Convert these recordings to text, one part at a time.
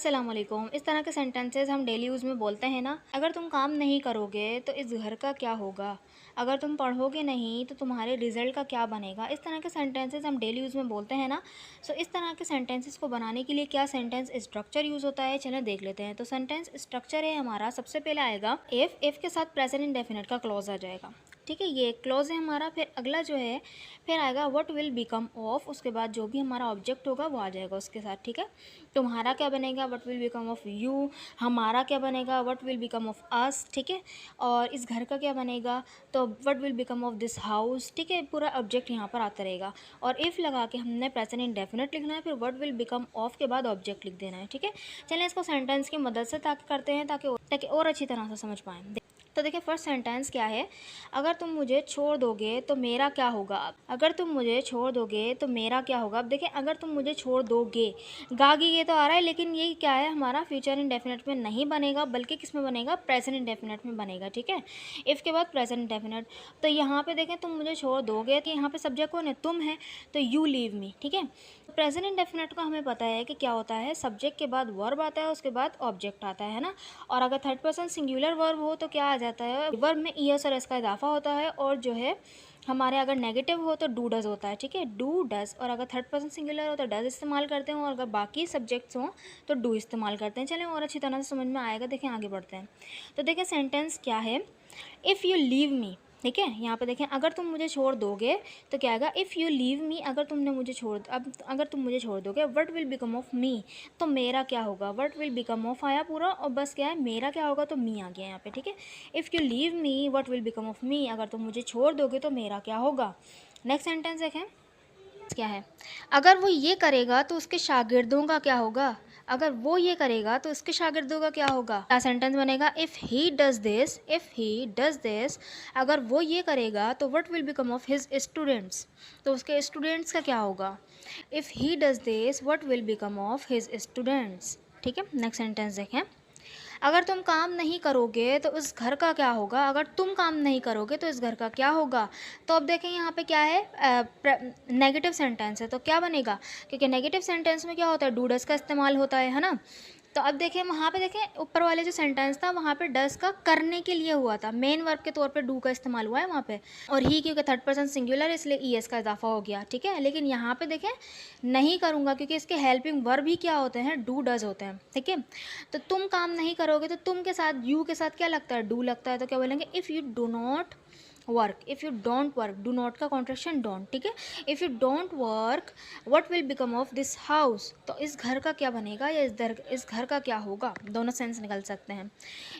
अस्सलाम वालेकुम। इस तरह के सेंटेंसेस हम डेली यूज़ में बोलते हैं ना। अगर तुम काम नहीं करोगे तो इस घर का क्या होगा, अगर तुम पढ़ोगे नहीं तो तुम्हारे रिज़ल्ट का क्या बनेगा। इस तरह के सेंटेंसेस हम डेली यूज़ में बोलते हैं ना। सो इस तरह के सेंटेंसेस को बनाने के लिए क्या सेंटेंस स्ट्रक्चर यूज़ होता है, चलें देख लेते हैं। तो सेंटेंस स्ट्रक्चर है हमारा, सबसे पहले आएगा इफ़ के साथ प्रेजेंट इंडेफिनिट का क्लॉज आ जाएगा। ठीक है, ये क्लॉज है हमारा। फिर अगला जो है, फिर आएगा व्हाट विल बिकम ऑफ, उसके बाद जो भी हमारा ऑब्जेक्ट होगा वो आ जाएगा उसके साथ। ठीक है, तुम्हारा क्या बनेगा, what will become of you. हमारा क्या बनेगा, what will become of us. ठीक है, और इस घर का क्या बनेगा, तो what will become of this house. ठीक है, पूरा ऑब्जेक्ट यहाँ पर आता रहेगा। और इफ़ लगा के हमने प्रेजेंट इंडेफिनिट लिखना है, फिर व्हाट विल बिकम ऑफ के बाद ऑब्जेक्ट लिख देना है। ठीक है, चलें इसको सेंटेंस की मदद से ताकि करते हैं ताकि और अच्छी तरह से समझ पाएँ। तो देखिए फर्स्ट सेंटेंस क्या है, अगर तुम मुझे छोड़ दोगे तो मेरा क्या होगा। अगर तुम मुझे छोड़ दोगे तो मेरा क्या होगा। अब देखिए अगर तुम मुझे छोड़ दोगे, गागी ये तो आ रहा है, लेकिन ये क्या है हमारा फ्यूचर इंडेफिनिट में नहीं बनेगा, बल्कि किस में बनेगा, प्रेजेंट इंडेफिनिट में बनेगा। ठीक है, इफ़ के बाद प्रेजेंट इंडेफिनिट। तो यहाँ पे देखें तुम मुझे छोड़ दोगे, तो यहाँ पे सब्जेक्ट कौन है, तुम है, तो यू लीव मी। ठीक है, प्रेजेंट इंडेफिनिट का हमें पता है कि क्या होता है, सब्जेक्ट के बाद वर्ब आता है, उसके बाद ऑब्जेक्ट आता है ना। और अगर थर्ड पर्सन सिंगुलर वर्ब हो तो क्या आ जाता है, वर्ब में ईएस और एस का इजाफा होता है। और जो है हमारे अगर नेगेटिव हो तो डू डज होता है। ठीक है, डू डज। और अगर थर्ड पर्सन सिंगुलर हो तो डज इस्तेमाल करते हैं, और अगर बाकी सब्जेक्ट्स हों तो डू इस्तेमाल करते हैं। चलें और अच्छी तरह से समझ में आएगा, देखें आगे बढ़ते हैं। तो देखें सेंटेंस क्या है, इफ़ यू लीव मी। ठीक है, यहाँ पे देखें अगर तुम मुझे छोड़ दोगे तो क्या आएगा, इफ़ यू लीव मी। अगर तुमने मुझे छोड़, अब अगर तुम मुझे छोड़ दोगे, what will become of me, तो मेरा क्या होगा। व्हाट विल बिकम ऑफ आया पूरा, और बस क्या है मेरा क्या होगा, तो मी आ गया यहाँ पे। ठीक है, if you leave me what will become of me, अगर तुम मुझे छोड़ दोगे तो मेरा क्या होगा। नेक्स्ट सेंटेंस देखें क्या है, अगर वो ये करेगा तो उसके शागिर्दों का क्या होगा। अगर वो ये करेगा तो उसके शागिर्दों का क्या होगा। क्या सेंटेंस बनेगा, if he does this, if he does this, अगर वो ये करेगा तो what will become of his students, तो उसके स्टूडेंट्स का क्या होगा। If he does this what will become of his students. ठीक है, नेक्स्ट सेंटेंस देखें, अगर तुम काम नहीं करोगे तो इस घर का क्या होगा। अगर तुम काम नहीं करोगे तो इस घर का क्या होगा। तो अब देखें यहाँ पे क्या है, नेगेटिव सेंटेंस है, तो क्या बनेगा, क्योंकि नेगेटिव सेंटेंस में क्या होता है, डू डस का इस्तेमाल होता है ना। तो अब देखें वहाँ पे, देखें ऊपर वाले जो सेंटेंस था वहाँ पे डस का करने के लिए हुआ था, मेन वर्ब के तौर पे डू का इस्तेमाल हुआ है वहाँ पे। और ही क्योंकि थर्ड पर्सन सिंगुलर है इसलिए ई एस का इजाफा हो गया। ठीक है, लेकिन यहाँ पे देखें नहीं करूँगा, क्योंकि इसके हेल्पिंग वर्ब ही क्या होते हैं, डू डज होते हैं। ठीक है, तो तुम काम नहीं करोगे तो तुम के साथ यू के साथ क्या लगता है, डू लगता है, तो क्या बोलेंगे, if you do not work, if you don't work, do not का कॉन्ट्रेक्शन डोंट। ठीक है, if you don't work what will become of this house, तो इस घर का क्या बनेगा, या इस घर का क्या होगा, दोनों सेंस निकल सकते हैं।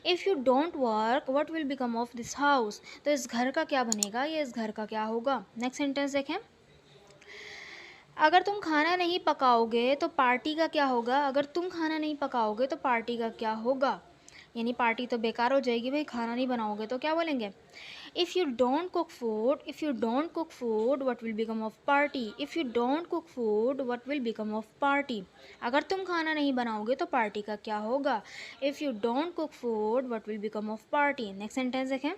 If you don't work what will become of this house, तो इस घर का क्या बनेगा, या इस घर का क्या होगा। नेक्स्ट सेंटेंस देखें, अगर तुम खाना नहीं पकाओगे तो पार्टी का क्या होगा। अगर तुम खाना नहीं पकाओगे तो पार्टी का क्या होगा, यानी पार्टी तो बेकार हो जाएगी भाई, खाना नहीं बनाओगे तो क्या बोलेंगे। If you don't cook food, if you don't cook food what will become of party, if you don't cook food what will become of party, अगर तुम खाना नहीं बनाओगे तो पार्टी का क्या होगा। If you don't cook food what will become of party. Next sentence देखें,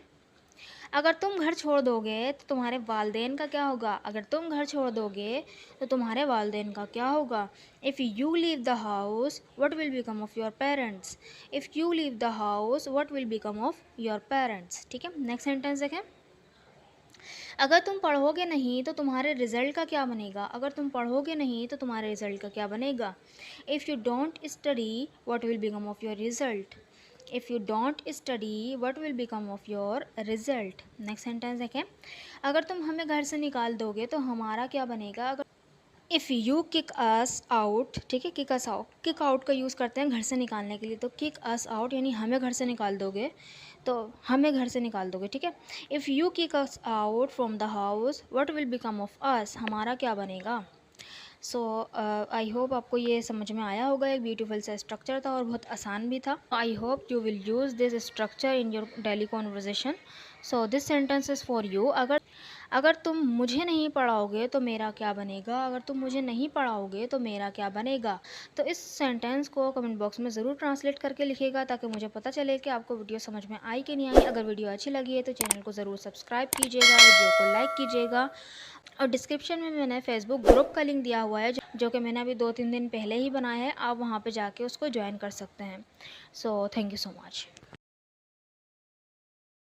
अगर तुम घर छोड़ दोगे तो तुम्हारे वालदेन का क्या होगा। अगर तुम घर छोड़ दोगे तो तुम्हारे वालदेन का क्या होगा। If you leave the house what will become of your parents, if you leave the house what will become of your parents. ठीक है, नेक्स्ट सेंटेंस देखें, अगर तुम पढ़ोगे नहीं तो तुम्हारे रिजल्ट का क्या बनेगा। अगर तुम पढ़ोगे नहीं तो तुम्हारे रिजल्ट का क्या बनेगा। If you don't study what will become of your result, if you don't study what will become of your result. Next sentence देखें, अगर तुम हमें घर से निकाल दोगे तो हमारा क्या बनेगा। अगर if you kick us out, ठीक है, किक अस आउट, किक आउट का यूज़ करते हैं घर से निकालने के लिए, तो किक अस आउट यानी हमें घर से निकाल दोगे, तो हमें घर से निकाल दोगे। ठीक है, if you kick us out from the house what will become of us, हमारा क्या बनेगा। सो आई होप आपको ये समझ में आया होगा, एक ब्यूटीफुल सा स्ट्रक्चर था और बहुत आसान भी था। I hope you will use this structure in your daily conversation. So this sentence is for you. अगर तुम मुझे नहीं पढ़ाओगे तो मेरा क्या बनेगा, अगर तुम मुझे नहीं पढ़ाओगे तो मेरा क्या बनेगा। तो इस सेंटेंस को कमेंट बॉक्स में ज़रूर ट्रांसलेट करके लिखिएगा, ताकि मुझे पता चले कि आपको वीडियो समझ में आई कि नहीं आई। अगर वीडियो अच्छी लगी है तो चैनल को ज़रूर सब्सक्राइब कीजिएगा, वीडियो को लाइक कीजिएगा। और डिस्क्रिप्शन में मैंने फेसबुक ग्रुप का लिंक दिया हुआ है, जो कि मैंने अभी 2-3 दिन पहले ही बनाया है। आप वहाँ पे जाके उसको ज्वाइन कर सकते हैं। So thank you so much.